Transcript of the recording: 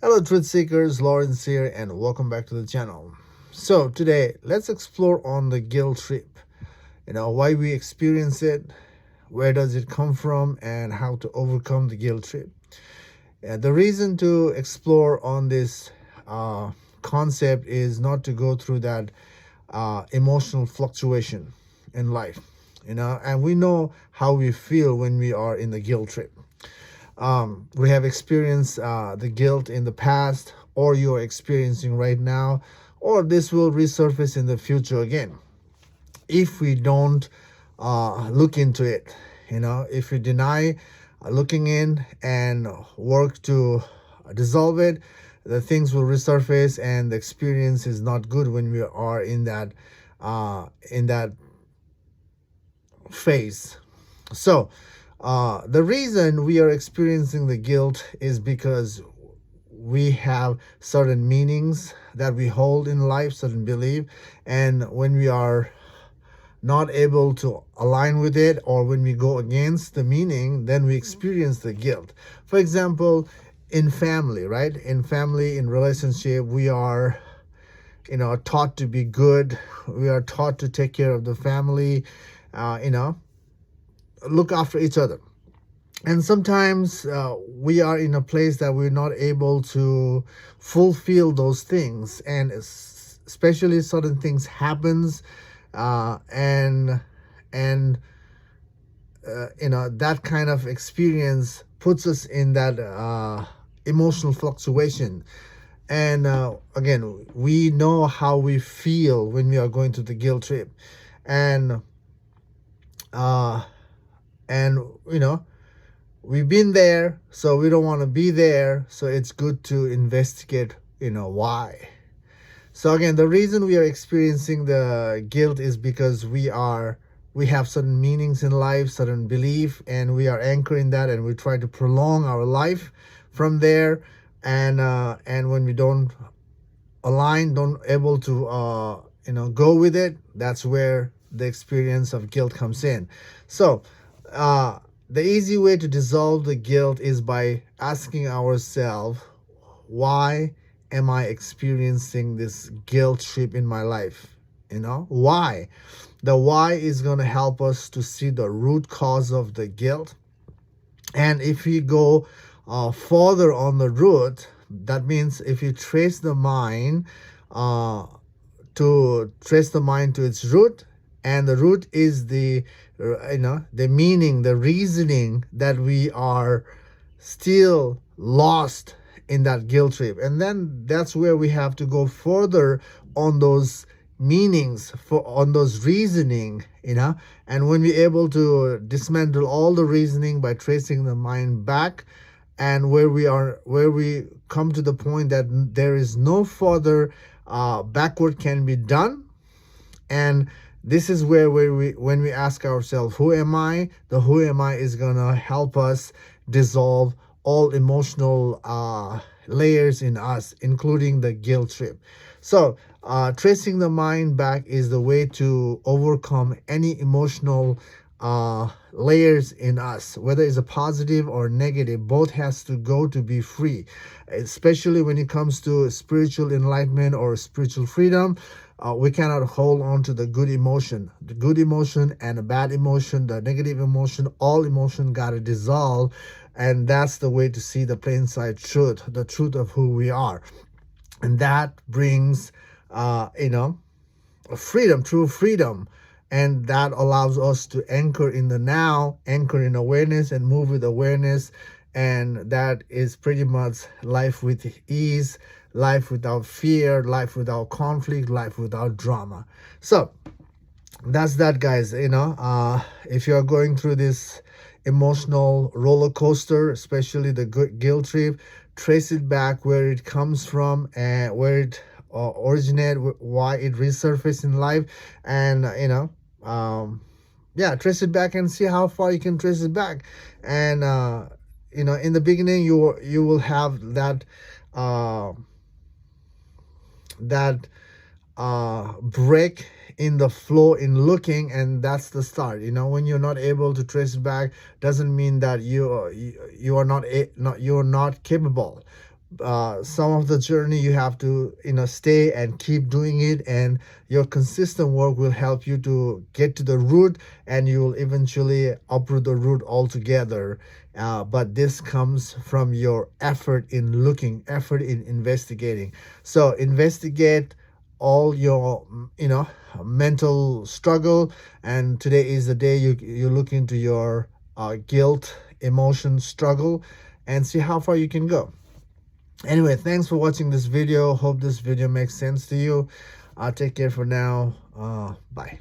Hello, truth seekers. Lawrence here, and welcome back to the channel. So today, let's explore on the guilt trip. Why we experience it, where does it come from, and how to overcome the guilt trip. The reason to explore on this concept is not to go through that emotional fluctuation in life. And we know how we feel when we are in the guilt trip. We have experienced the guilt in the past, or you are experiencing right now, or this will resurface in the future again if we don't look into it. If we deny looking in and work to dissolve it, the things will resurface, and the experience is not good when we are in that phase. So the reason we are experiencing the guilt is because we have certain meanings that we hold in life, certain belief, and when we are not able to align with it, or when we go against the meaning, then we experience the guilt. For example, in family, right? In family, in relationship, we are taught to be good. We are taught to take care of the family, look after each other. And sometimes we are in a place that we're not able to fulfill those things, and especially certain things happens, and that kind of experience puts us in that emotional fluctuation. And again, we know how we feel when we are going through the guilt trip, and uh, and we've been there, so we don't want to be there. So it's good to investigate, why. So again, the reason we are experiencing the guilt is because we have certain meanings in life, certain belief, and we are anchored in that, and we try to prolong our life from there. And when we don't align, don't able to go with it, that's where the experience of guilt comes in. So the easy way to dissolve the guilt is by asking ourselves, why am I experiencing this guilt trip in my life? Why? The why is going to help us to see the root cause of the guilt. And if we go further on the root, that means if you trace the mind to its root, and the root is the meaning, the reasoning that we are still lost in that guilt trip. And then that's where we have to go further on those meanings, on those reasoning. And when we're able to dismantle all the reasoning by tracing the mind back, and where we come to the point that there is no further backward can be done. And this is where when we ask ourselves, who am I? The who am I is gonna help us dissolve all emotional layers in us, including the guilt trip. So tracing the mind back is the way to overcome any emotional layers in us, whether it's a positive or negative. Both has to go to be free, especially when it comes to spiritual enlightenment or spiritual freedom. We cannot hold on to the good emotion and the bad emotion, the negative emotion. All emotion gotta dissolve, and that's the way to see the plain sight truth, the truth of who we are. And that brings freedom, true freedom. And that allows us to anchor in the now, anchor in awareness, and move with awareness. And that is pretty much life with ease, life without fear, life without conflict, life without drama. So that's that, guys. If you're going through this emotional roller coaster, especially the guilt trip, trace it back where it comes from, and where it originate, why it resurfaced in life. And trace it back and see how far you can trace it back. And in the beginning, you will have that break in the flow in looking, and that's the start. When you're not able to trace it back, doesn't mean that you are not capable. some of the journey you have to stay and keep doing it, and your consistent work will help you to get to the root, and you will eventually uproot the root altogether. But this comes from your effort in looking, effort in investigating. So investigate all your mental struggle, and today is the day you look into your guilt emotion struggle and see how far you can go. Anyway, thanks for watching this video. Hope this video makes sense to you. Take care for now. Bye.